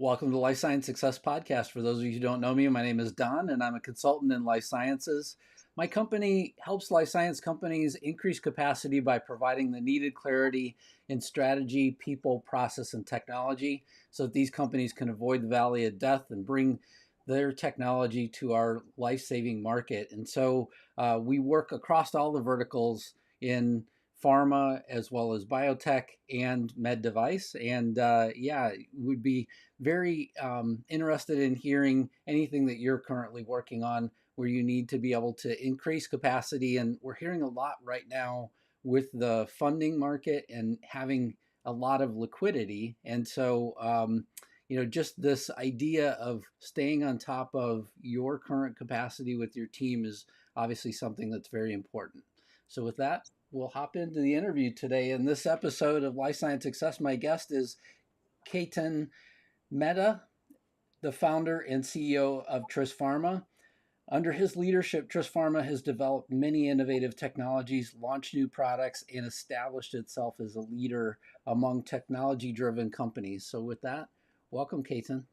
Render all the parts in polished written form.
Welcome to the Life Science Success Podcast. For those of you who don't know me, my name is Don, and I'm a consultant in life sciences. My company helps life science companies increase capacity by providing the needed clarity in strategy, people, process, and technology so that these companies can avoid the valley of death and bring their technology to our life-saving market. And so we work across all the verticals in pharma as well as biotech and med device. And would be very interested in hearing anything that you're currently working on where you need to be able to increase capacity. And we're hearing a lot right now with the funding market and having a lot of liquidity. And so, just this idea of staying on top of your current capacity with your team is obviously something that's very important. So with that, we'll hop into the interview today. In this episode of Life Science Success, my guest is Ketan Mehta, the founder and CEO of Tris Pharma. Under his leadership, Tris Pharma has developed many innovative technologies, launched new products, and established itself as a leader among technology-driven companies. So with that, welcome, Ketan.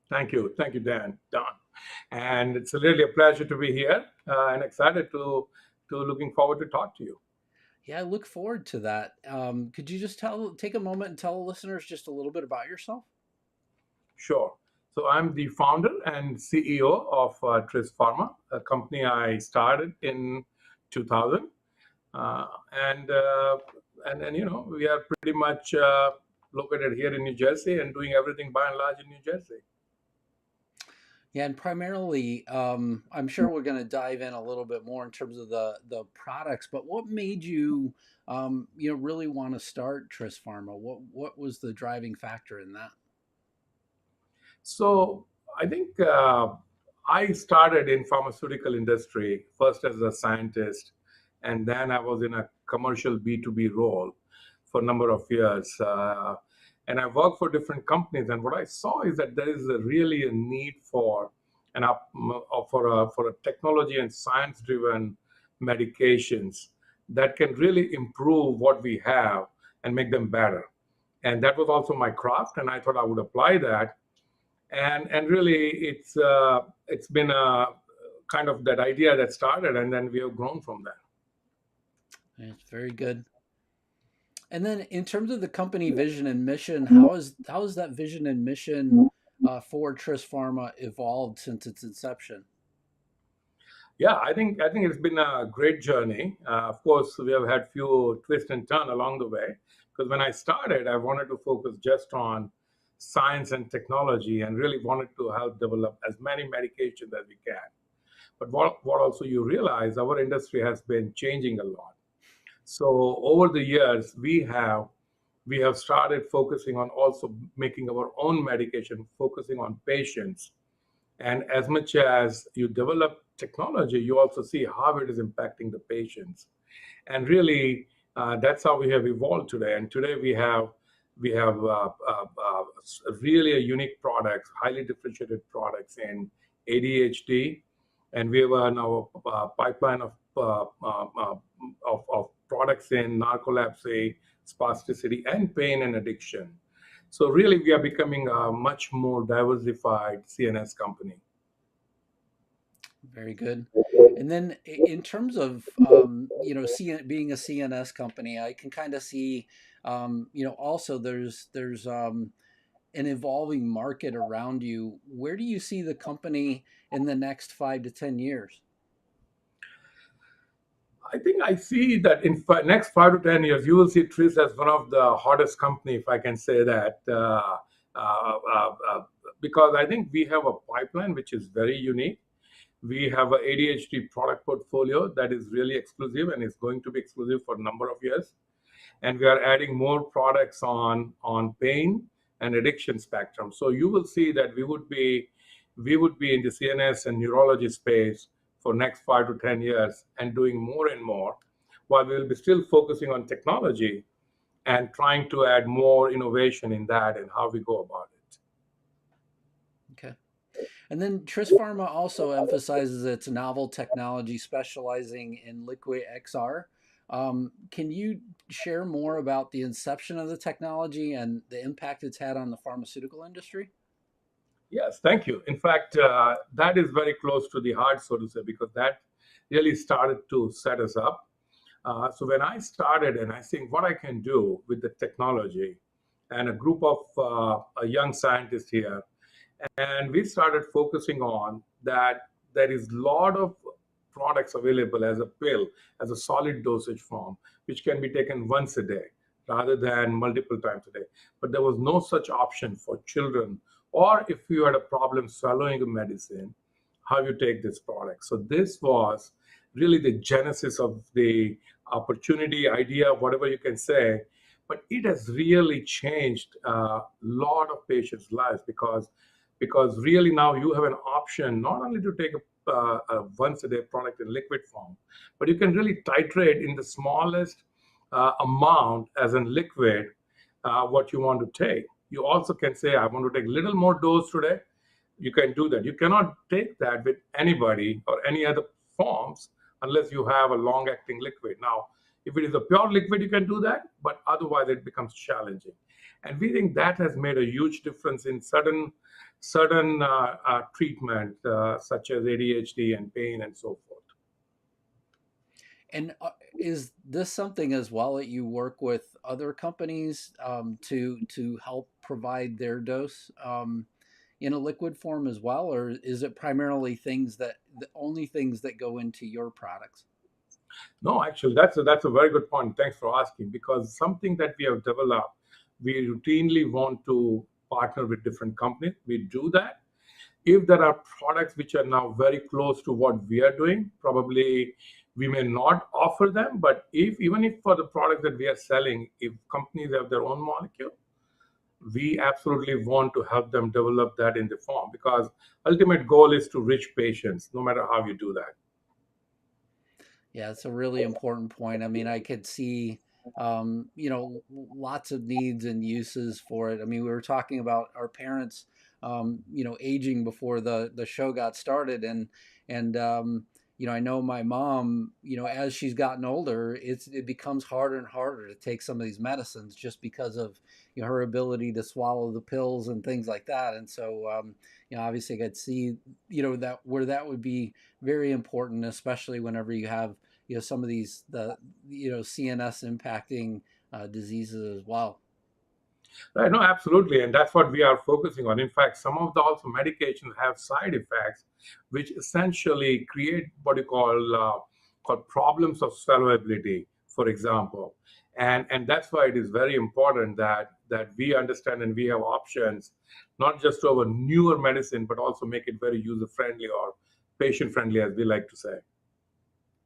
Thank you, Don. And it's really a pleasure to be here and excited to looking forward to talk to you. Yeah, I look forward to that. Could you just take a moment and tell the listeners just a little bit about yourself? Sure. So I'm the founder and CEO of Tris Pharma, a company I started in 2000, and we are pretty much located here in New Jersey and doing everything by and large in New Jersey. Yeah, and primarily, I'm sure we're going to dive in a little bit more in terms of the products. But what made you, really want to start Tris Pharma? What was the driving factor in that? So I think I started in pharmaceutical industry first as a scientist, and then I was in a commercial B2B role for a number of years. And I worked for different companies. And what I saw is that there is really a need for a technology and science-driven medications that can really improve what we have and make them better. And that was also my craft, and I thought I would apply that. And really, it's been a kind of that idea that started, and then we have grown from there. It's very good. And then, in terms of the company vision and mission, how is that vision and mission for Tris Pharma evolved since its inception? Yeah, I think it's been a great journey. Of course, we have had few twists and turns along the way. Because when I started, I wanted to focus just on science and technology, and really wanted to help develop as many medications as we can. But what also you realize, our industry has been changing a lot. So over the years, we have started focusing on also making our own medication, focusing on patients. And as much as you develop technology, you also see how it is impacting the patients. And really, that's how we have evolved today. And today we have really a unique products, highly differentiated products in ADHD, and we have now a pipeline of products in narcolepsy, spasticity, and pain and addiction. So really, we are becoming a much more diversified CNS company. Very good. And then, in terms of being a CNS company, I can kind of see, also there's an evolving market around you. Where do you see the company in the next 5 to 10 years? I think I see that in next 5 to 10 years, you will see Tris as one of the hottest company, if I can say that, because I think we have a pipeline which is very unique. We have an ADHD product portfolio that is really exclusive and is going to be exclusive for a number of years. And we are adding more products on pain and addiction spectrum. So you will see that we would be in the CNS and neurology space for next 5 to 10 years and doing more and more, while we will be still focusing on technology and trying to add more innovation in that and how we go about it. Okay. And then Tris Pharma also emphasizes its novel technology specializing in liquid XR. Can you share more about the inception of the technology and the impact it's had on the pharmaceutical industry? Yes, thank you. In fact, that is very close to the heart, so to say, because that really started to set us up. So when I started, and I think what I can do with the technology, and a group of a young scientists here, and we started focusing on that there is a lot of products available as a pill, as a solid dosage form, which can be taken once a day rather than multiple times a day. But there was no such option for children, or if you had a problem swallowing a medicine, how you take this product. So this was really the genesis of the opportunity, idea, whatever you can say. But it has really changed a lot of patients' lives because really now you have an option not only to take a once a day product in liquid form, but you can really titrate in the smallest amount as in liquid what you want to take. You also can say, I want to take a little more dose today. You can do that. You cannot take that with anybody or any other forms unless you have a long acting liquid. Now, if it is a pure liquid, you can do that, but otherwise it becomes challenging. And we think that has made a huge difference in certain treatment, such as ADHD and pain and so forth. And is this something as well that you work with other companies to help provide their dose in a liquid form as well, or is it primarily things that the only things that go into your products? No, actually, that's a very good point. Thanks for asking, because something that we have developed, we routinely want to partner with different companies. We do that. If there are products which are now very close to what we are doing, probably we may not offer them. But if even if for the product that we are selling, if companies have their own molecule, we absolutely want to help them develop that in the form, because ultimate goal is to reach patients, no matter how you do that. Yeah, it's a really important point. I mean, I could see, lots of needs and uses for it. I mean, we were talking about our parents, aging before the show got started, and I know my mom, as she's gotten older, it becomes harder and harder to take some of these medicines just because of her ability to swallow the pills and things like that. And so, obviously, I could see, that where that would be very important, especially whenever you have some of these the CNS impacting diseases as well. Right, no, absolutely, and that's what we are focusing on. In fact, some of the also medications have side effects, which essentially create what you call problems of swallowability, for example, and that's why it is very important that we understand and we have options, not just to our newer medicine, but also make it very user friendly or patient friendly, as we like to say.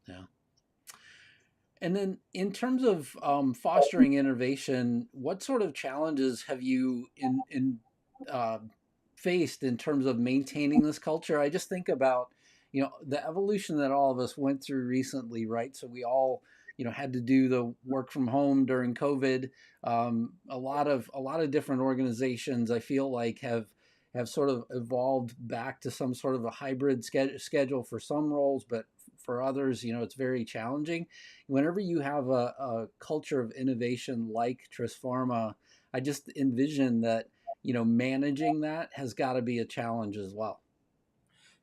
Yeah. And then, in terms of fostering innovation, what sort of challenges have you uh, faced in terms of maintaining this culture? I just think about the evolution that all of us went through recently, right? So we all had to do the work from home during COVID. A lot of different organizations, I feel like, have sort of evolved back to some sort of a hybrid schedule for some roles, but for others, it's very challenging. Whenever you have a culture of innovation like Tris Pharma, I just envision that managing that has got to be a challenge as well.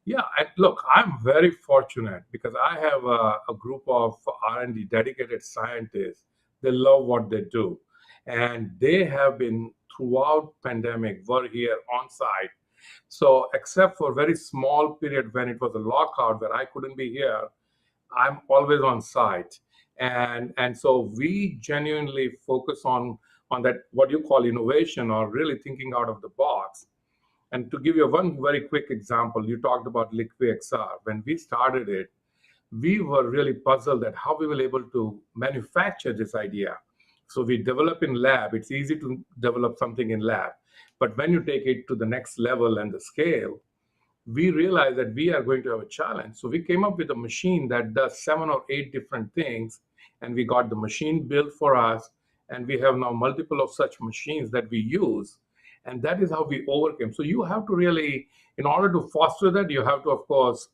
Yeah, look, I'm very fortunate because I have a group of R&D dedicated scientists. They love what they do, and they have been throughout pandemic were here on site. So, except for very small period when it was a lockout where I couldn't be here, I'm always on site, and so we genuinely focus on that what you call innovation or really thinking out of the box. And to give you one very quick example, you talked about LiquiXR. When we started it, we were really puzzled at how we were able to manufacture this idea. So we develop in lab. It's easy to develop something in lab, but when you take it to the next level and the scale, we realized that we are going to have a challenge. So we came up with a machine that does 7 or 8 different things, and we got the machine built for us. And we have now multiple of such machines that we use, and that is how we overcame. So you have to really, in order to foster that, you have to, of course,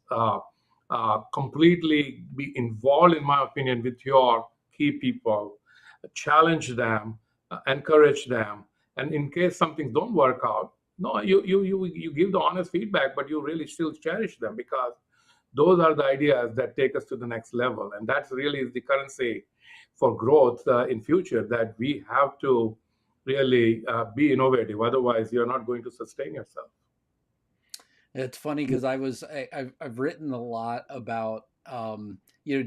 completely be involved, in my opinion, with your key people, challenge them, encourage them, and in case some things don't work out, no, you give the honest feedback, but you really still cherish them, because those are the ideas that take us to the next level, and that's really the currency for growth in future. That we have to really be innovative, otherwise you're not going to sustain yourself. It's funny because I've written a lot about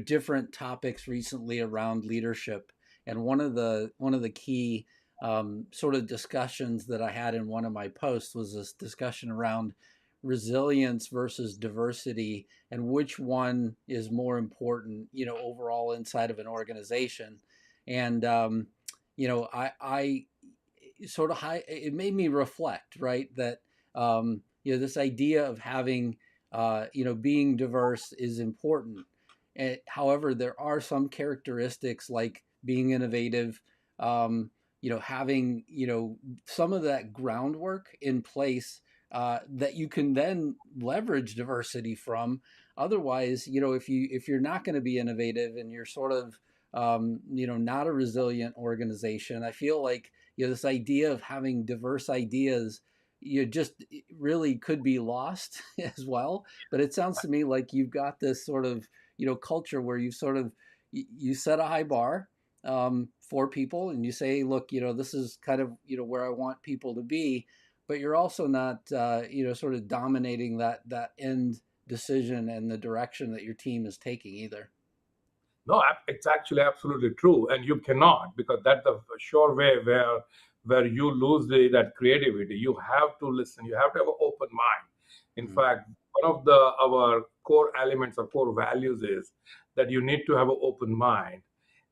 different topics recently around leadership, and one of the key sort of discussions that I had in one of my posts was this discussion around resilience versus diversity, and which one is more important, overall inside of an organization. And I sort of it made me reflect, right, that this idea of having being diverse is important. However, there are some characteristics like being innovative, having some of that groundwork in place that you can then leverage diversity from. Otherwise, if you're not going to be innovative and you're sort of not a resilient organization, I feel like this idea of having diverse ideas just really could be lost as well. But it sounds to me like you've got this sort of culture where you sort of you set a high bar for people, and you say, look, this is kind of where I want people to be, but you're also not sort of dominating that end decision and the direction that your team is taking either. No, it's actually absolutely true, and you cannot, because that's the sure way where you lose that creativity. You have to listen. You have to have an open mind. In fact, one of our core elements or core values is that you need to have an open mind,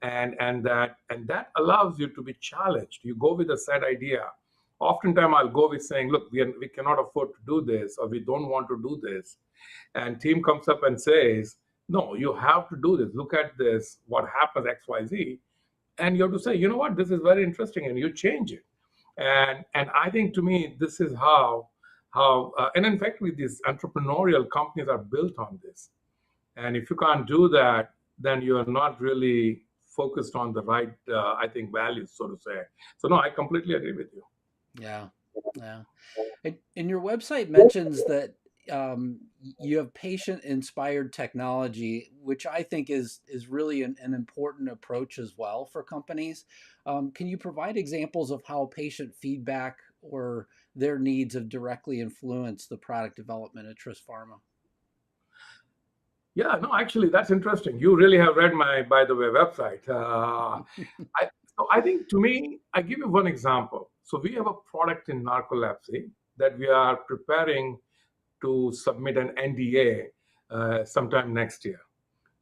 and that allows you to be challenged. You go with a set idea. Oftentimes, I'll go with saying, "Look, we cannot afford to do this, or we don't want to do this," and team comes up and says, no, you have to do this. Look at this, what happens, XYZ. And you have to say, you know what, this is very interesting, and you change it. And I think, to me, this is and in fact, with these entrepreneurial companies are built on this. And if you can't do that, then you are not really focused on the right, I think, values, so to say. So no, I completely agree with you. Yeah, yeah. And your website mentions that you have patient-inspired technology, which I think is really an important approach as well for companies. Can you provide examples of how patient feedback or their needs have directly influenced the product development at Tris Pharma? Yeah, no, actually, that's interesting. You really have read my, by the way, website. So I think, to me, I give you one example. So we have a product in narcolepsy that we are preparing to submit an NDA sometime next year.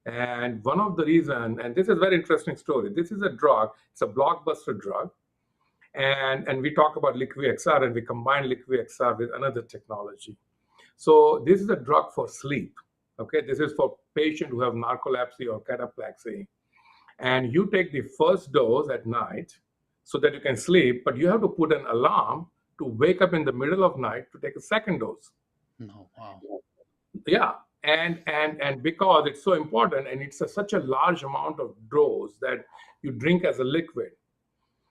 And one of the reasons, and this is a very interesting story, this is a drug, it's a blockbuster drug. And we talk about LiquiXR, and we combine LiquiXR with another technology. So this is a drug for sleep. Okay, this is for patients who have narcolepsy or cataplexy. And you take the first dose at night so that you can sleep, but you have to put an alarm to wake up in the middle of night to take a second dose. No, wow. Yeah, and because it's so important, and it's such a large amount of dose that you drink as a liquid.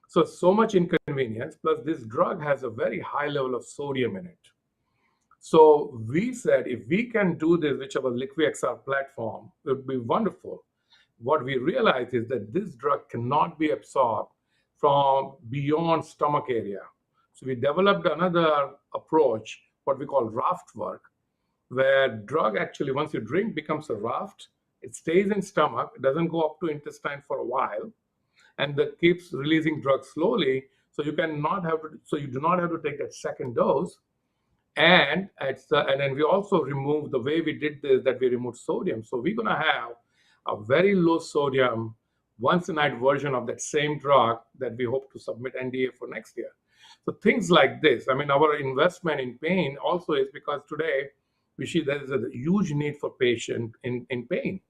So much inconvenience, plus this drug has a very high level of sodium in it. So we said, if we can do this, which our LiquiXR platform, it would be wonderful. What we realized is that this drug cannot be absorbed from beyond stomach area. So we developed another approach, what we call raft work, where drug actually, once you drink, becomes a raft. It stays in stomach, it doesn't go up to intestine for a while, and that keeps releasing drug slowly. So you do not have to take that second dose. And then we also removed, the way we did this, that we removed sodium. So we're going to have a very low sodium once a night version of that same drug that we hope to submit NDA for next year. So things like this. I mean, our investment in pain also is because today we see there is a huge need for patient in pain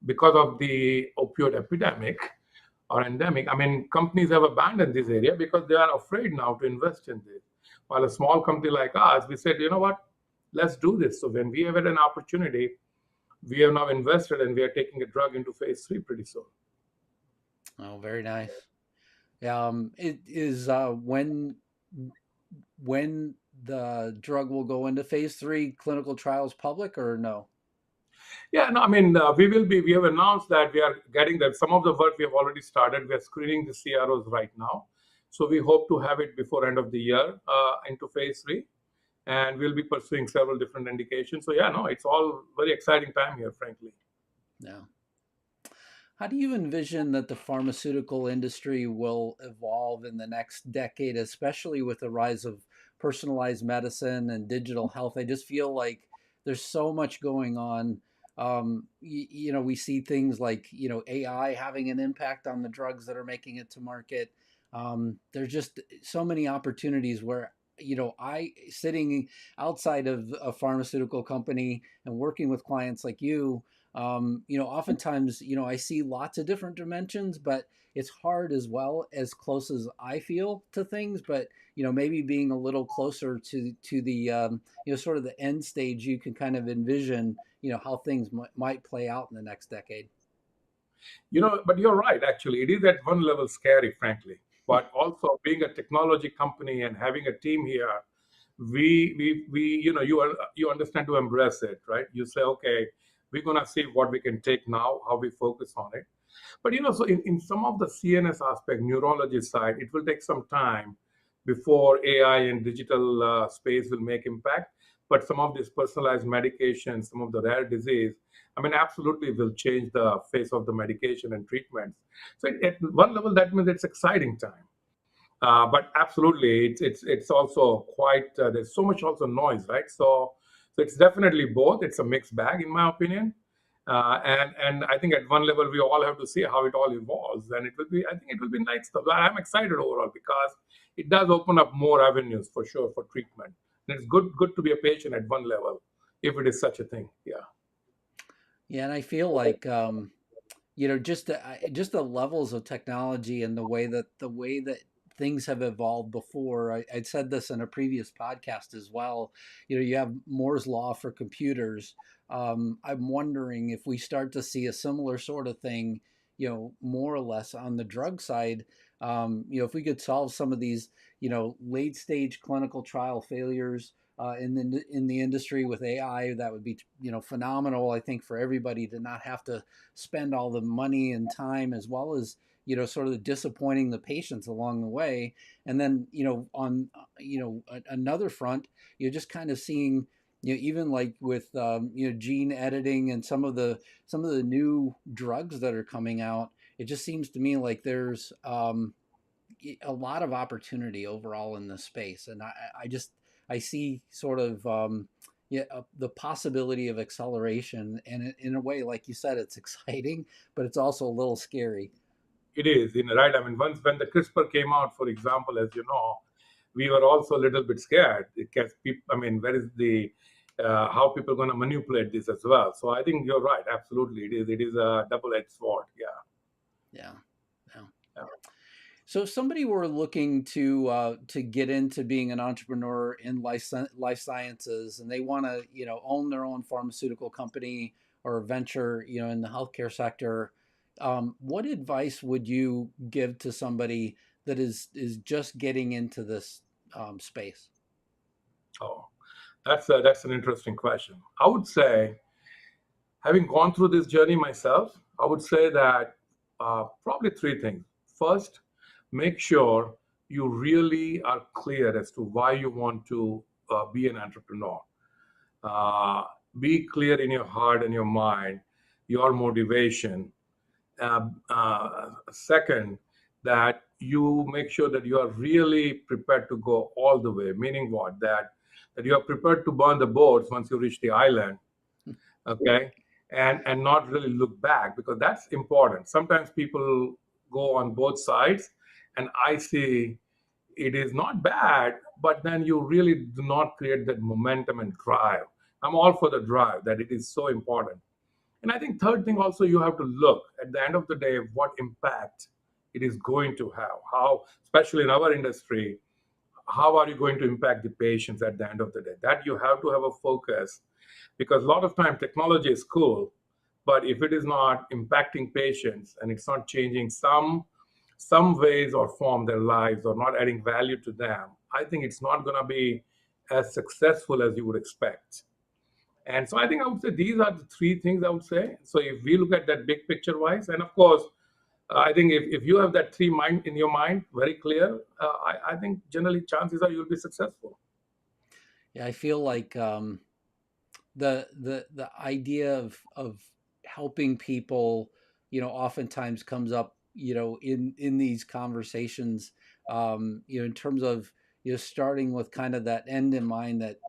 because of the opioid epidemic or endemic. I mean, companies have abandoned this area because they are afraid now to invest in this. While a small company like us, we said, you know what, let's do this. So when we have had an opportunity, we have now invested, and we are taking a drug into phase 3 pretty soon. Oh, very nice. It is when the drug will go into phase three clinical trials public or no? Yeah, no, we have announced that we are getting that some of the work we have already started. We are screening the CROs right now. So we hope to have it before end of the year into phase three. And we'll be pursuing several different indications. So yeah, no, it's all very exciting time here, frankly. No. How do you envision that the pharmaceutical industry will evolve in the next decade, especially with the rise of personalized medicine and digital health? I just feel like there's so much going on. We see things like, AI having an impact on the drugs that are making it to market. There's just so many opportunities where, I sitting outside of a pharmaceutical company and working with clients like you, oftentimes, I see lots of different dimensions, but it's hard as well as close as I feel to things. But maybe being a little closer to the sort of the end stage, you can kind of envision how things might play out in the next decade. But you're right, actually. It is at one level scary, frankly. But also being a technology company and having a team here, you understand to embrace it, right? You say, okay, we're gonna see what we can take now, how we focus on it. But so in some of the CNS aspect, neurology side, it will take some time before AI and digital space will make impact. But some of these personalized medications, some of the rare disease, absolutely will change the face of the medication and treatments. So at one level, that means it's exciting time. But absolutely, it's also quite there's so much also noise, right? So it's definitely both. It's a mixed bag, in my opinion. And I think at one level we all have to see how it all evolves, and I think it will be nice stuff. I'm excited overall because it does open up more avenues for sure for treatment. And it's good to be a patient at one level, if it is such a thing. Yeah. Yeah, and I feel like just the levels of technology and the way that things have evolved before. I said this in a previous podcast as well. You have Moore's law for computers. I'm wondering if we start to see a similar sort of thing, more or less on the drug side. If we could solve some of these, late stage clinical trial failures in the industry with AI, that would be phenomenal. I think for everybody to not have to spend all the money and time, as well as sort of disappointing the patients along the way. And then on another front, you're just kind of seeing even like with gene editing and some of the new drugs that are coming out. It just seems to me like there's a lot of opportunity overall in this space, and I see sort of the possibility of acceleration, and in a way, like you said, it's exciting, but it's also a little scary. It is, right. Once when the CRISPR came out, for example, as you know, we were also a little bit scared. It gets people. Where is the how people going to manipulate this as well? So I think you're right. Absolutely, it is. It is a double-edged sword. Yeah. Yeah, yeah. Yeah. So if somebody were looking to get into being an entrepreneur in life sciences, and they want to own their own pharmaceutical company or venture in the healthcare sector, what advice would you give to somebody that is just getting into this space? Oh, that's an interesting question. I would say, having gone through this journey myself, I would say that probably three things. First, make sure you really are clear as to why you want to be an entrepreneur. Uh, be clear in your heart and your mind, your motivation. Second, that you make sure that you are really prepared to go all the way. Meaning what? That you are prepared to burn the boats once you reach the island, okay, and not really look back, because that's important. Sometimes people go on both sides, and I see it is not bad, but then you really do not create that momentum and drive. I'm all for the drive, that it is so important. And I think third thing also, you have to look at the end of the day what impact it is going to have. How, especially in our industry, how are you going to impact the patients at the end of the day? That you have to have a focus, because a lot of time technology is cool, But if it is not impacting patients and it's not changing some ways or form their lives or not adding value to them, I think it's not going to be as successful as you would expect. And so I think I would say these are the three things I would say. So if we look at that big picture wise, and of course, I think if you have that three mind in your mind very clear, I think generally chances are you'll be successful. Yeah, I feel like the idea of helping people, oftentimes comes up, in these conversations, in terms of, starting with kind of that end in mind, that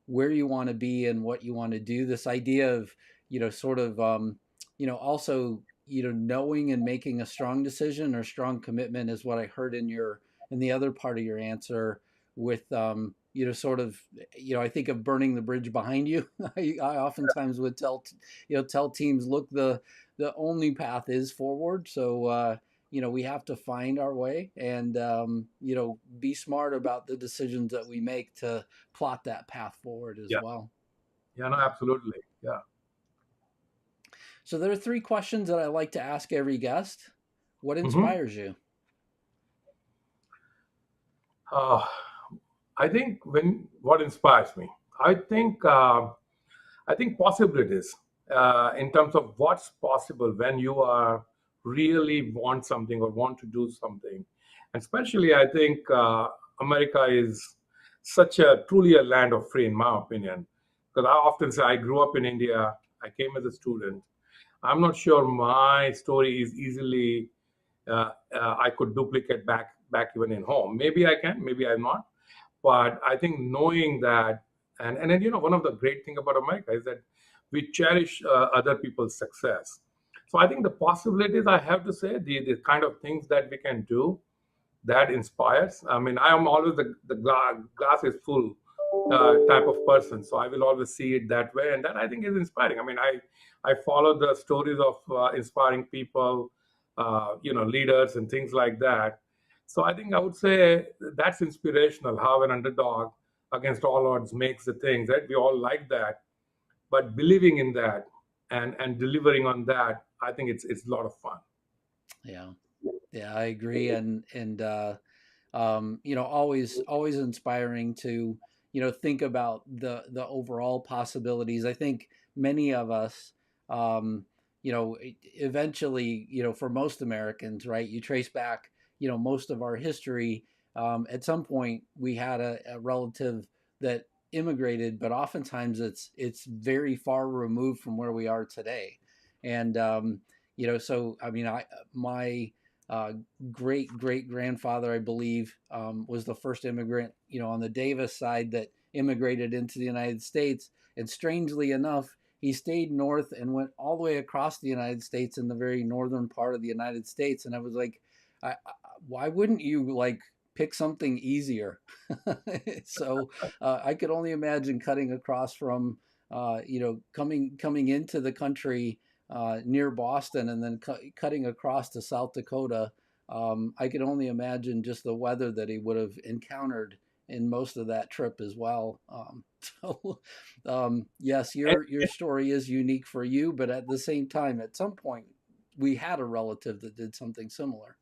where you want to be and what you want to do. This idea of, sort of, also, knowing and making a strong decision or strong commitment is what I heard in the other part of your answer, with sort of, I think of burning the bridge behind you. I oftentimes would tell teams, look, the only path is forward. So we have to find our way, and be smart about the decisions that we make to plot that path forward as Yeah. well. Yeah, no, Yeah. absolutely. Yeah. So there are three questions that I like to ask every guest. What hmm inspires you? Uh, I think when what inspires me, I think I think possibilities in terms of what's possible when you are really want something or want to do something. And especially, I think America is such a truly a land of free, in my opinion. Because I often say I grew up in India. I came as a student. I'm not sure my story is easily I could duplicate back even in home. Maybe I can, maybe I'm not. But I think knowing that, and then one of the great thing about America is that we cherish other people's success. So I think the possibilities, I have to say, the kind of things that we can do, that inspires. I mean, I am always the glass is full type of person, so I will always see it that way, and that I think is inspiring. I mean, I follow the stories of inspiring people, leaders and things like that. So I think I would say that's inspirational. How an underdog against all odds makes the things, right? We all like that, but believing in that and delivering on that, I think it's a lot of fun. Yeah, yeah, I agree. And always inspiring to, think about the overall possibilities. I think many of us, eventually, for most Americans, right, you trace back, most of our history. At some point we had a relative that immigrated, but oftentimes it's very far removed from where we are today. And so I mean, I my uh, great great grandfather, I believe, was the first immigrant, on the Davis side, that immigrated into the United States. And strangely enough, he stayed north and went all the way across the United States, in the very northern part of the United States. And I was like, why wouldn't you like pick something easier? So I could only imagine cutting across from, coming into the country near Boston, and then cutting across to South Dakota. I could only imagine just the weather that he would have encountered in most of that trip as well. So, yes, And your story is unique for you, but at the same time, at some point, we had a relative that did something similar.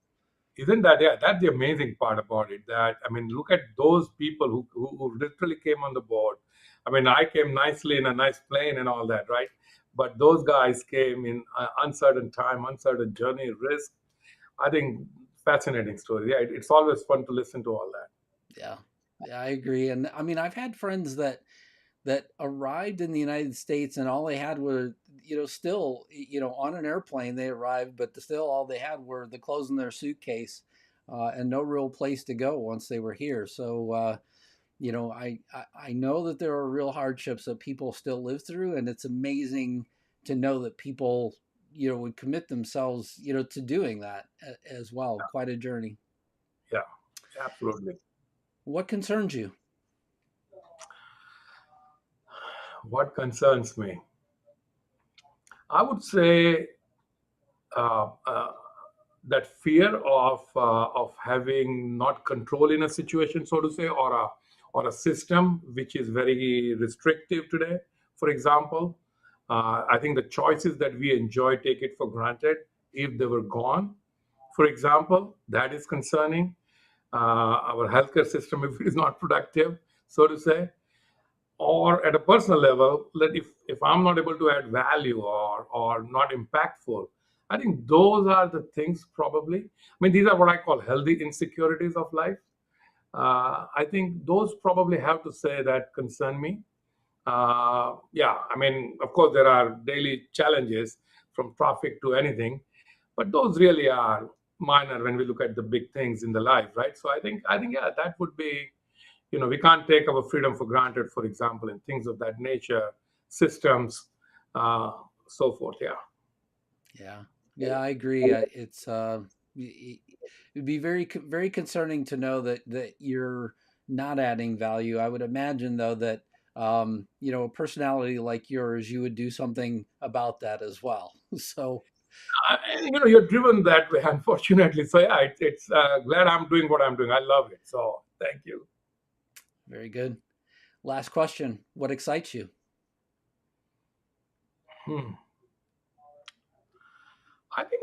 isn't that, yeah, that's the amazing part about it, that I mean, look at those people who literally came on the board. I mean, I came nicely in a nice plane and all that, right? But those guys came in uncertain time, uncertain journey, risk. I think fascinating story. Yeah, it's always fun to listen to all that. Yeah, yeah, I agree. And I mean, I've had friends that arrived in the United States, and all they had were, still, on an airplane they arrived, but still all they had were the clothes in their suitcase, and no real place to go once they were here. So, I know that there are real hardships that people still live through, and it's amazing to know that people, would commit themselves, to doing that as well. Quite a journey. Yeah, absolutely. What concerns you? What concerns me, I would say uh, uh, that fear of having not control in a situation, so to say, or a system which is very restrictive today. For example, I think the choices that we enjoy take it for granted if they were gone. For example, that is concerning. Our healthcare system, if it is not productive, so to say, or at a personal level, that if I'm not able to add value or not impactful, I think those are the things probably. I mean, these are what I call healthy insecurities of life. I think those probably have to say that concern me. Yeah, I mean, of course, there are daily challenges from traffic to anything, but those really are minor when we look at the big things in the life, right? So I think, yeah, that would be, we can't take our freedom for granted, for example, in things of that nature, systems, uh, so forth. Yeah. Yeah, yeah, I agree. It'd be very concerning to know that you're not adding value. I would imagine though that a personality like yours, you would do something about that as well. So You're driven that way, unfortunately. So yeah, it's glad I'm doing what I'm doing. I love it. So thank you. very good. Last question: what excites you? Hmm. I think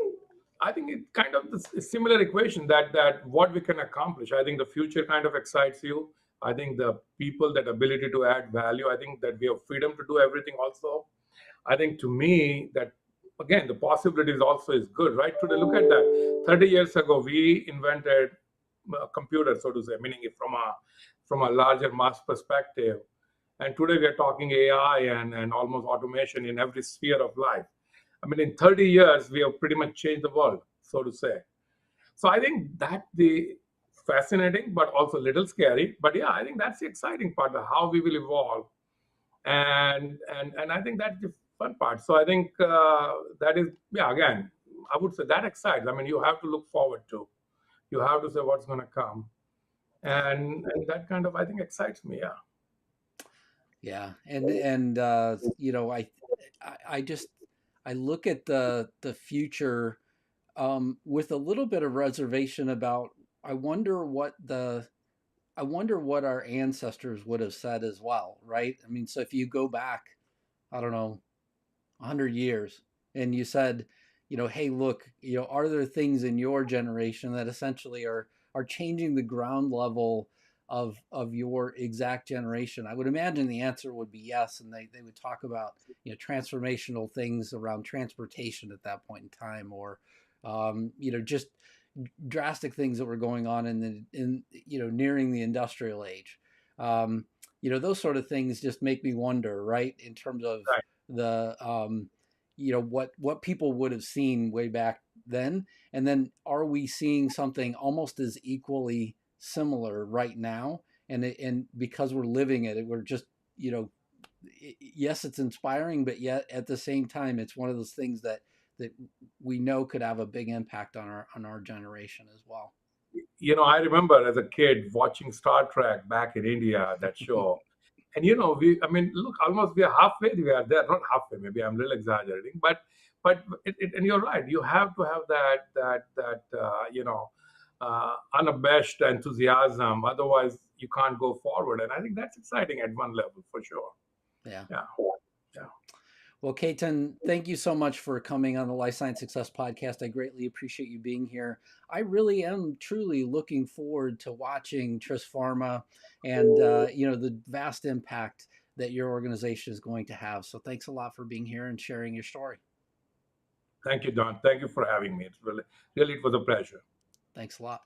I think it kind of the similar equation that what we can accomplish. I think the future kind of excites you. I think the people, that ability to add value. I think that we have freedom to do everything. Also, I think to me that again the possibilities also is good. Right? Today, look at that. 30 years ago, we invented a computer, so to say, meaning it from a larger mass perspective. And today we are talking AI and almost automation in every sphere of life. I mean, in 30 years, we have pretty much changed the world, so to say. So I think that the fascinating, but also a little scary. But yeah, I think that's the exciting part, of how we will evolve, and I think that's the fun part. So I think that is, yeah. Again, I would say that excites. I mean, you have to look forward to. You have to say what's going to come, Yeah, and that kind of, I think, excites me. Yeah. yeah, and I just I look at the future with a little bit of reservation about. I wonder what the I wonder what our ancestors would have said as well, right? I mean, so if you go back, I don't know, 100 years and you said, hey, look, are there things in your generation that essentially are changing the ground level of your exact generation? I would imagine the answer would be yes, and they would talk about transformational things around transportation at that point in time, or just drastic things that were going on in nearing the industrial age. Those sort of things just make me wonder, right, in terms of Right. the what people would have seen way back then, and then are we seeing something almost as equally similar right now? And because we're living it, we're just yes, it's inspiring, but yet at the same time, it's one of those things that we know could have a big impact on our generation as well. I remember as a kid watching Star Trek back in India, that show. And I mean, look, almost we are halfway. We are there, not halfway. Maybe I'm a little exaggerating, but and you're right. You have to have that unabashed enthusiasm. Otherwise, you can't go forward. And I think that's exciting at one level for sure. Yeah. Yeah, yeah. Well, Ketan, thank you so much for coming on the Life Science Success Podcast. I greatly appreciate you being here. I really am truly looking forward to watching Tris Pharma and the vast impact that your organization is going to have. So thanks a lot for being here and sharing your story. Thank you, Don. Thank you for having me. It's really, really, it was a pleasure. Thanks a lot.